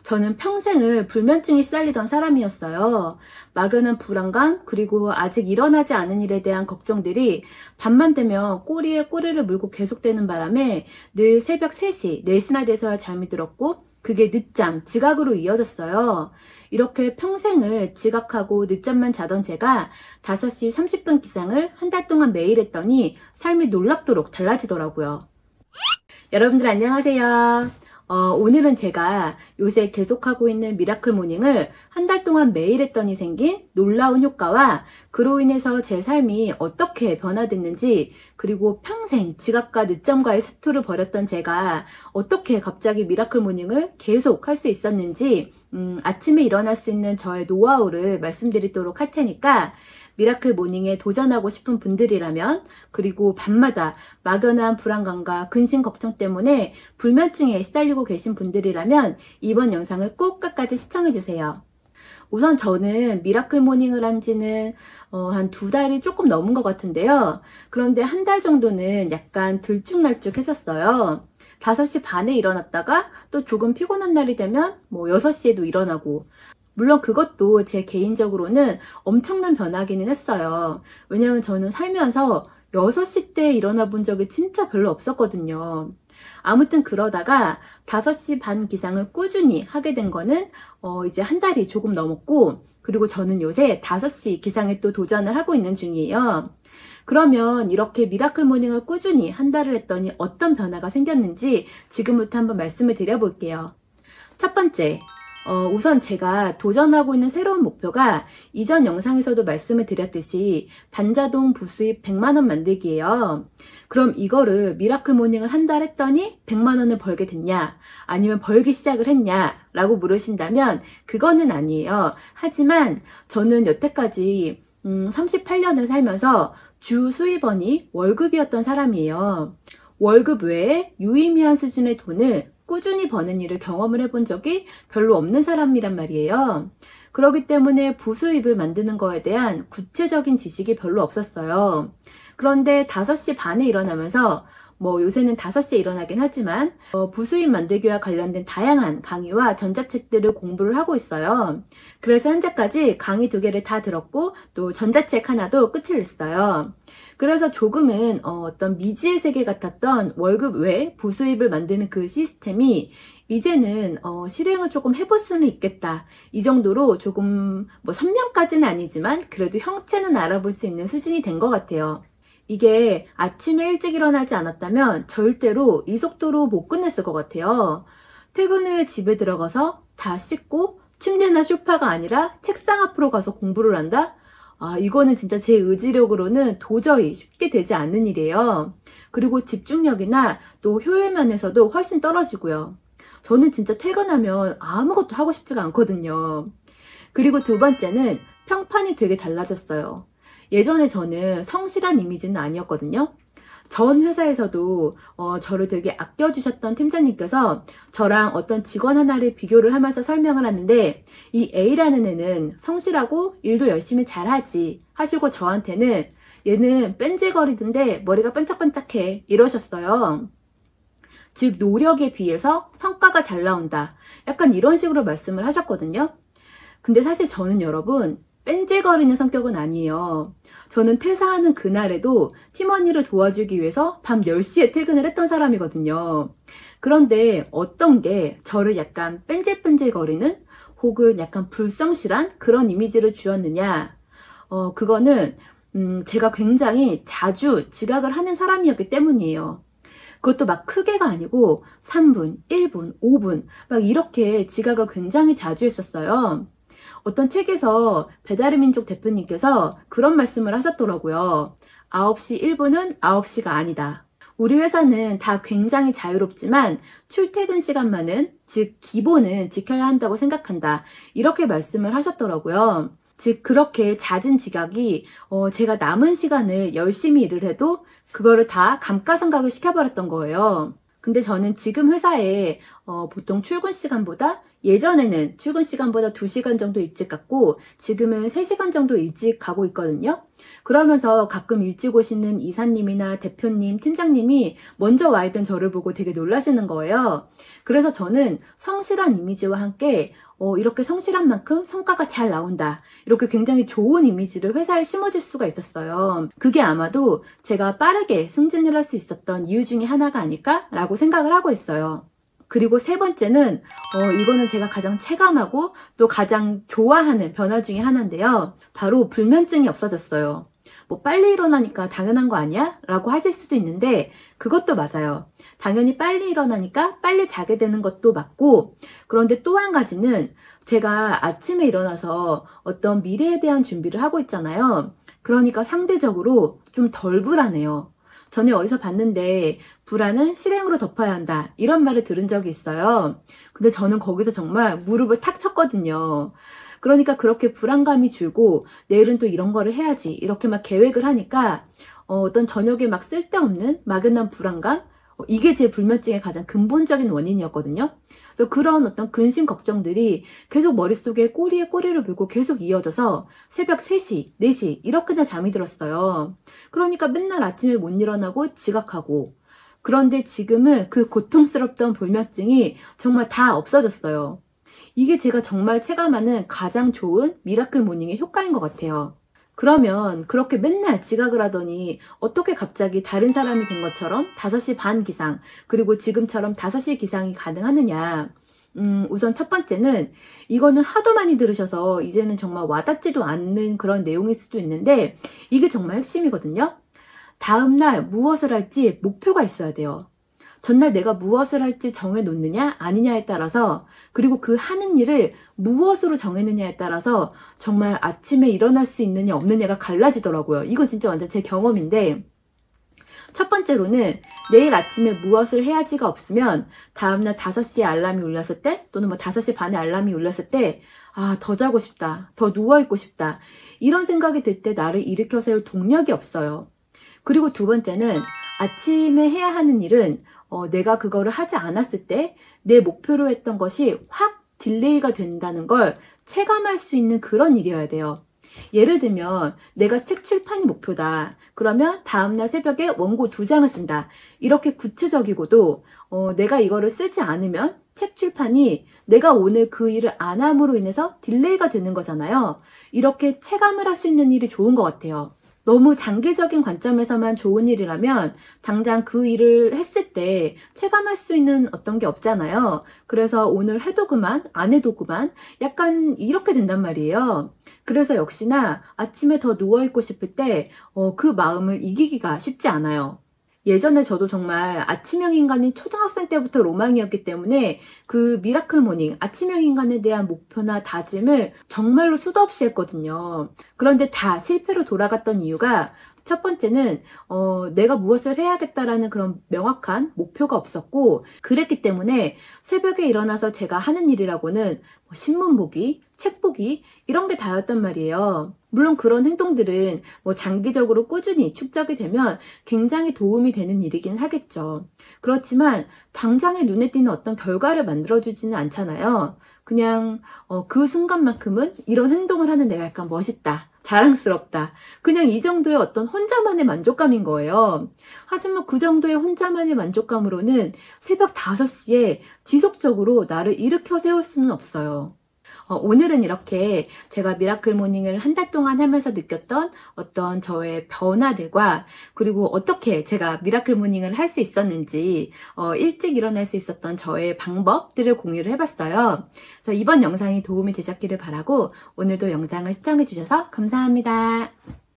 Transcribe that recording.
저는 평생을 불면증에 시달리던 사람이었어요. 막연한 불안감, 그리고 아직 일어나지 않은 일에 대한 걱정들이 밤만 되면 꼬리에 꼬리를 물고 계속되는 바람에 늘 새벽 3시, 4시나 돼서야 잠이 들었고, 그게 늦잠, 지각으로 이어졌어요. 이렇게 평생을 지각하고 늦잠만 자던 제가 5시 30분 기상을 한 달 동안 매일 했더니 삶이 놀랍도록 달라지더라고요. 여러분들 안녕하세요. 오늘은 제가 요새 계속하고 있는 미라클 모닝을 한 달 동안 매일 했더니 생긴 놀라운 효과와 그로 인해서 제 삶이 어떻게 변화됐는지, 그리고 평생 지각과 늦잠과의 사투를 벌였던 제가 어떻게 갑자기 미라클 모닝을 계속 할 수 있었는지, 아침에 일어날 수 있는 저의 노하우를 말씀드리도록 할 테니까 미라클 모닝에 도전하고 싶은 분들이라면, 그리고 밤마다 막연한 불안감과 근심 걱정 때문에 불면증에 시달리고 계신 분들이라면 이번 영상을 꼭 끝까지 시청해주세요. 우선 저는 미라클 모닝을 한 지는 한 2달이 조금 넘은 것 같은데요. 그런데 한 달 정도는 약간 들쭉날쭉 했었어요. 5시 반에 일어났다가 또 조금 피곤한 날이 되면 6시에도 일어나고, 물론 그것도 제 개인적으로는 엄청난 변화기는 했어요. 왜냐면 저는 살면서 6시 때 일어나 본 적이 진짜 별로 없었거든요. 아무튼 그러다가 5시 반 기상을 꾸준히 하게 된 거는 이제 한 달이 조금 넘었고, 그리고 저는 요새 5시 기상에 또 도전을 하고 있는 중이에요. 그러면 이렇게 미라클 모닝을 꾸준히 한 달을 했더니 어떤 변화가 생겼는지 지금부터 한번 말씀을 드려볼게요. 첫 번째, 우선 제가 도전하고 있는 새로운 목표가 이전 영상에서도 말씀을 드렸듯이 반자동 부수입 100만원 만들기예요. 그럼 이거를 미라클 모닝을 한 달 했더니 100만원을 벌게 됐냐, 아니면 벌기 시작을 했냐 라고 물으신다면 그거는 아니에요. 하지만 저는 여태까지 38년을 살면서 주 수입원이 월급이었던 사람이에요. 월급 외에 유의미한 수준의 돈을 꾸준히 버는 일을 경험을 해본 적이 별로 없는 사람이란 말이에요. 그렇기 때문에 부수입을 만드는 거에 대한 구체적인 지식이 별로 없었어요. 그런데 5시 반에 일어나면서 요새는 5시에 일어나긴 하지만 부수입 만들기와 관련된 다양한 강의와 전자책들을 공부를 하고 있어요. 그래서 현재까지 강의 2개를 다 들었고 또 전자책 하나도 끝을 냈어요. 그래서 조금은 어떤 미지의 세계 같았던 월급 외 부수입을 만드는 그 시스템이 이제는 실행을 조금 해볼 수는 있겠다, 이 정도로 조금 선명까지는 아니지만 그래도 형체는 알아볼 수 있는 수준이 된 것 같아요. 이게 아침에 일찍 일어나지 않았다면 절대로 이 속도로 못 끝냈을 것 같아요. 퇴근 후에 집에 들어가서 다 씻고 침대나 소파가 아니라 책상 앞으로 가서 공부를 한다? 이거는 진짜 제 의지력으로는 도저히 쉽게 되지 않는 일이에요. 그리고 집중력이나 또 효율 면에서도 훨씬 떨어지고요. 저는 진짜 퇴근하면 아무것도 하고 싶지가 않거든요. 그리고 2번째는 평판이 되게 달라졌어요. 예전에 저는 성실한 이미지는 아니었거든요. 전 회사에서도 저를 되게 아껴주셨던 팀장님께서 저랑 어떤 직원 하나를 비교를 하면서 설명을 하는데, 이 A라는 애는 성실하고 일도 열심히 잘하지 하시고 저한테는 얘는 뺀질거리던데 머리가 반짝반짝해 이러셨어요. 즉 노력에 비해서 성과가 잘 나온다, 약간 이런 식으로 말씀을 하셨거든요. 근데 사실 저는 여러분 뺀질거리는 성격은 아니에요. 저는 퇴사하는 그날에도 팀원일을 도와주기 위해서 밤 10시에 퇴근을 했던 사람이거든요. 그런데 어떤 게 저를 약간 뺀질뺀질거리는 혹은 약간 불성실한 그런 이미지를 주었느냐, 그거는 제가 굉장히 자주 지각을 하는 사람이었기 때문이에요. 그것도 막 크게가 아니고 3분, 1분, 5분 막 이렇게 지각을 굉장히 자주 했었어요. 어떤 책에서 배달의 민족 대표님께서 그런 말씀을 하셨더라고요. 9시 1분은 9시가 아니다. 우리 회사는 다 굉장히 자유롭지만 출퇴근 시간만은, 즉 기본은 지켜야 한다고 생각한다, 이렇게 말씀을 하셨더라고요. 즉 그렇게 잦은 지각이 제가 남은 시간을 열심히 일을 해도 그거를 다 감가상각을 시켜버렸던 거예요. 근데 저는 지금 회사에 보통 출근 시간보다 예전에는 출근 시간보다 2시간 정도 일찍 갔고 지금은 3시간 정도 일찍 가고 있거든요. 그러면서 가끔 일찍 오시는 이사님이나 대표님, 팀장님이 먼저 와 있던 저를 보고 되게 놀라시는 거예요. 그래서 저는 성실한 이미지와 함께 이렇게 성실한 만큼 성과가 잘 나온다. 이렇게 굉장히 좋은 이미지를 회사에 심어줄 수가 있었어요. 그게 아마도 제가 빠르게 승진을 할 수 있었던 이유 중에 하나가 아닐까라고 생각을 하고 있어요. 그리고 세 번째는 이거는 제가 가장 체감하고 또 가장 좋아하는 변화 중에 하나인데요. 바로 불면증이 없어졌어요. 뭐 빨리 일어나니까 당연한 거 아니야? 라고 하실 수도 있는데 그것도 맞아요. 당연히 빨리 일어나니까 빨리 자게 되는 것도 맞고, 그런데 또 한 가지는 제가 아침에 일어나서 어떤 미래에 대한 준비를 하고 있잖아요. 그러니까 상대적으로 좀 덜 불안해요. 전에 어디서 봤는데 불안은 실행으로 덮어야 한다 이런 말을 들은 적이 있어요. 근데 저는 거기서 정말 무릎을 탁 쳤거든요. 그러니까 그렇게 불안감이 줄고 내일은 또 이런 거를 해야지 이렇게 막 계획을 하니까 어떤 저녁에 막 쓸데없는 막연한 불안감, 이게 제 불면증의 가장 근본적인 원인이었거든요. 그래서 그런 어떤 근심 걱정들이 계속 머릿속에 꼬리에 꼬리를 물고 계속 이어져서 새벽 3시, 4시 이렇게나 잠이 들었어요. 그러니까 맨날 아침에 못 일어나고 지각하고, 그런데 지금은 그 고통스럽던 불면증이 정말 다 없어졌어요. 이게 제가 정말 체감하는 가장 좋은 미라클 모닝의 효과인 것 같아요. 그러면 그렇게 맨날 지각을 하더니 어떻게 갑자기 다른 사람이 된 것처럼 5시 반 기상, 그리고 지금처럼 5시 기상이 가능하느냐. 우선 첫 번째는 이거는 하도 많이 들으셔서 이제는 정말 와닿지도 않는 그런 내용일 수도 있는데 이게 정말 핵심이거든요. 다음날 무엇을 할지 목표가 있어야 돼요. 전날 내가 무엇을 할지 정해놓느냐 아니냐에 따라서, 그리고 그 하는 일을 무엇으로 정해느냐에 따라서 정말 아침에 일어날 수 있느냐 없느냐가 갈라지더라고요. 이건 진짜 완전 제 경험인데, 첫 번째로는 내일 아침에 무엇을 해야지가 없으면 다음날 5시에 알람이 울렸을 때, 또는 뭐 5시 반에 알람이 울렸을 때 더 자고 싶다, 더 누워있고 싶다, 이런 생각이 들 때 나를 일으켜 세울 동력이 없어요. 그리고 두 번째는 아침에 해야 하는 일은 내가 그거를 하지 않았을 때 내 목표로 했던 것이 확 딜레이가 된다는 걸 체감할 수 있는 그런 일이어야 돼요. 예를 들면 내가 책 출판이 목표다. 그러면 다음날 새벽에 원고 2장을 쓴다. 이렇게 구체적이고도 내가 이거를 쓰지 않으면 책 출판이 내가 오늘 그 일을 안 함으로 인해서 딜레이가 되는 거잖아요. 이렇게 체감을 할 수 있는 일이 좋은 것 같아요. 너무 장기적인 관점에서만 좋은 일이라면 당장 그 일을 했을 때 체감할 수 있는 어떤 게 없잖아요. 그래서 오늘 해도 그만, 안 해도 그만, 약간 이렇게 된단 말이에요. 그래서 역시나 아침에 더 누워있고 싶을 때 그 마음을 이기기가 쉽지 않아요. 예전에 저도 정말 아침형 인간이 초등학생 때부터 로망이었기 때문에 그 미라클 모닝, 아침형 인간에 대한 목표나 다짐을 정말로 수도 없이 했거든요. 그런데 다 실패로 돌아갔던 이유가, 첫 번째는 내가 무엇을 해야겠다라는 그런 명확한 목표가 없었고, 그랬기 때문에 새벽에 일어나서 제가 하는 일이라고는 신문 보기, 책 보기 이런 게 다였단 말이에요. 물론 그런 행동들은 장기적으로 꾸준히 축적이 되면 굉장히 도움이 되는 일이긴 하겠죠. 그렇지만 당장에 눈에 띄는 어떤 결과를 만들어주지는 않잖아요. 그냥 그 순간만큼은 이런 행동을 하는 내가 약간 멋있다, 자랑스럽다, 그냥 이 정도의 어떤 혼자만의 만족감인 거예요. 하지만 그 정도의 혼자만의 만족감으로는 새벽 5시에 지속적으로 나를 일으켜 세울 수는 없어요. 오늘은 이렇게 제가 미라클 모닝을 한 달 동안 하면서 느꼈던 어떤 저의 변화들과, 그리고 어떻게 제가 미라클 모닝을 할 수 있었는지, 일찍 일어날 수 있었던 저의 방법들을 공유를 해봤어요. 그래서 이번 영상이 도움이 되셨기를 바라고 오늘도 영상을 시청해주셔서 감사합니다.